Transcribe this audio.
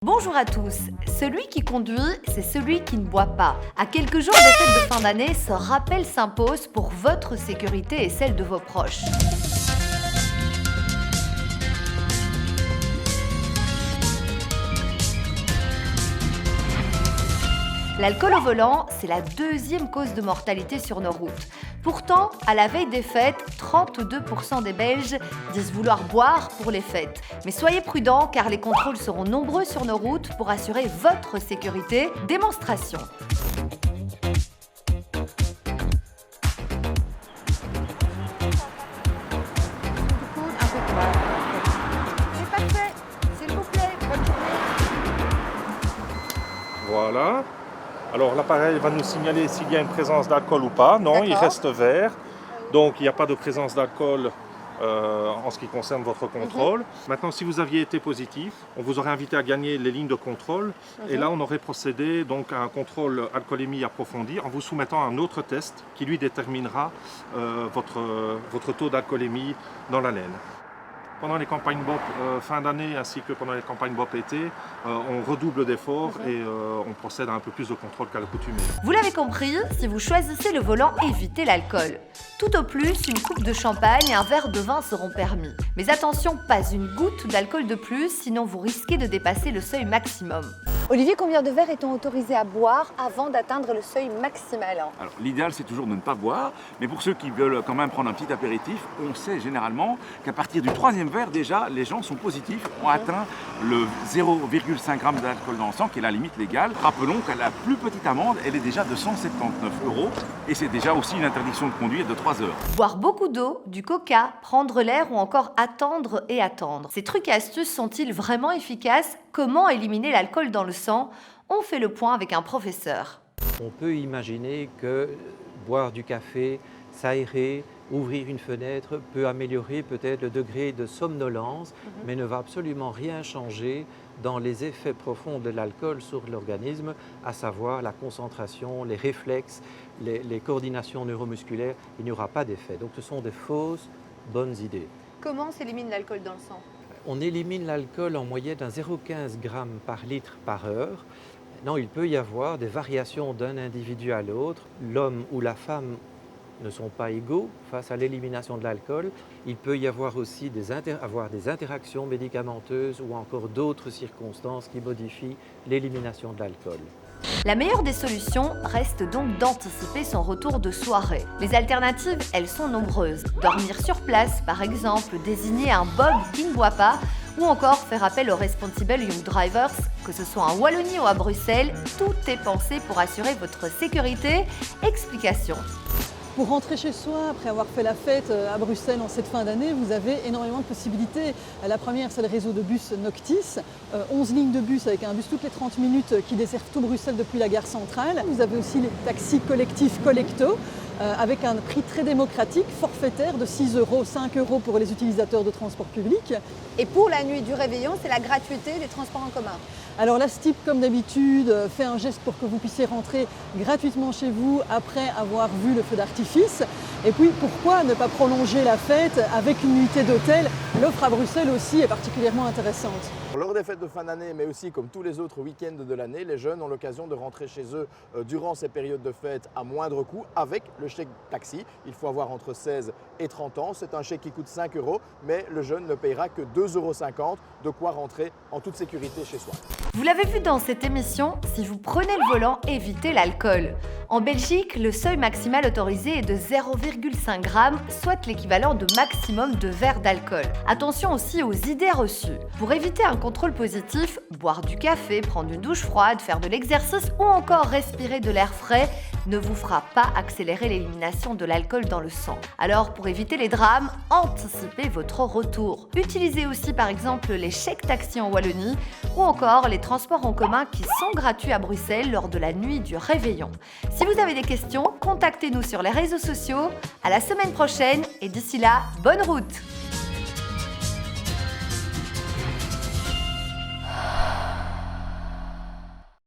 Bonjour à tous. Celui qui conduit, c'est celui qui ne boit pas. À quelques jours des fêtes de fin d'année, ce rappel s'impose pour votre sécurité et celle de vos proches. L'alcool au volant, c'est la deuxième cause de mortalité sur nos routes. Pourtant, à la veille des fêtes, 32% des Belges disent vouloir boire pour les fêtes. Mais soyez prudents car les contrôles seront nombreux sur nos routes pour assurer votre sécurité. Démonstration. C'est parfait. S'il vous plaît, bonne journée. Voilà. Alors l'appareil va nous signaler s'il y a une présence d'alcool ou pas. Non, il reste vert. Donc il n'y a pas de présence d'alcool en ce qui concerne votre contrôle. Maintenant, si vous aviez été positif, on vous aurait invité à gagner les lignes de contrôle. Et là, on aurait procédé donc à un contrôle alcoolémie approfondi en vous soumettant à un autre test qui lui déterminera votre taux d'alcoolémie dans la laine. Pendant les campagnes BOP fin d'année ainsi que pendant les campagnes BOP été, on redouble d'efforts et on procède à un peu plus de contrôle qu'à l'accoutumée. Vous l'avez compris, si vous choisissez le volant, évitez l'alcool. Tout au plus, une coupe de champagne et un verre de vin seront permis. Mais attention, pas une goutte d'alcool de plus, sinon vous risquez de dépasser le seuil maximum. Olivier, combien de verres est-on autorisé à boire avant d'atteindre le seuil maximal? Alors, l'idéal, c'est toujours de ne pas boire, mais pour ceux qui veulent quand même prendre un petit apéritif, on sait généralement qu'à partir du troisième verre, déjà, les gens sont positifs, ont atteint le 0,5 g d'alcool dans le sang, qui est la limite légale. Rappelons qu'à la plus petite amende, elle est déjà de 179 €, et c'est déjà aussi une interdiction de conduire de 3 heures. Boire beaucoup d'eau, du coca, prendre l'air ou encore attendre et attendre. Ces trucs et astuces sont-ils vraiment efficaces? Comment éliminer l'alcool dans le sang? On fait le point avec un professeur. On peut imaginer que boire du café, s'aérer, ouvrir une fenêtre peut améliorer peut-être le degré de somnolence, mais ne va absolument rien changer dans les effets profonds de l'alcool sur l'organisme, à savoir la concentration, les réflexes, les coordinations neuromusculaires. Il n'y aura pas d'effet. Donc ce sont des fausses bonnes idées. Comment s'élimine l'alcool dans le sang? On élimine l'alcool en moyenne à 0,15 g par litre par heure. Non, il peut y avoir des variations d'un individu à l'autre. L'homme ou la femme ne sont pas égaux face à l'élimination de l'alcool. Il peut y avoir aussi des interactions médicamenteuses ou encore d'autres circonstances qui modifient l'élimination de l'alcool. La meilleure des solutions reste donc d'anticiper son retour de soirée. Les alternatives, elles sont nombreuses. Dormir sur place, par exemple, désigner un Bob qui ne boit pas, ou encore faire appel aux Responsible Young Drivers, que ce soit en Wallonie ou à Bruxelles, tout est pensé pour assurer votre sécurité. Explication. Pour rentrer chez soi, après avoir fait la fête à Bruxelles en cette fin d'année, vous avez énormément de possibilités. La première, c'est le réseau de bus Noctis. 11 lignes de bus avec un bus toutes les 30 minutes qui desservent tout Bruxelles depuis la gare centrale. Vous avez aussi les taxis collectifs Collecto, avec un prix très démocratique, forfaitaire de 6 €, 5 € pour les utilisateurs de transport public. Et pour la nuit du réveillon, c'est la gratuité des transports en commun. Alors la STIP, comme d'habitude, fait un geste pour que vous puissiez rentrer gratuitement chez vous après avoir vu le feu d'artifice. Et puis pourquoi ne pas prolonger la fête avec une nuitée d'hôtel? L'offre à Bruxelles aussi est particulièrement intéressante. Lors des fêtes de fin d'année, mais aussi comme tous les autres week-ends de l'année, les jeunes ont l'occasion de rentrer chez eux durant ces périodes de fête à moindre coût avec le chèque taxi. Il faut avoir entre 16 et 30 ans. C'est un chèque qui coûte 5 €, mais le jeune ne payera que 2,50 €, de quoi rentrer en toute sécurité chez soi. Vous l'avez vu dans cette émission, si vous prenez le volant, évitez l'alcool. En Belgique, le seuil maximal autorisé est de 0,5 g, soit l'équivalent de maximum de verres d'alcool. Attention aussi aux idées reçues. Pour éviter un contrôle positif, boire du café, prendre une douche froide, faire de l'exercice ou encore respirer de l'air frais ne vous fera pas accélérer l'élimination de l'alcool dans le sang. Alors pour éviter les drames, anticipez votre retour. Utilisez aussi par exemple les chèques taxi en Wallonie ou encore les transports en commun qui sont gratuits à Bruxelles lors de la nuit du réveillon. Si vous avez des questions, contactez-nous sur les réseaux sociaux. À la semaine prochaine et d'ici là, bonne route!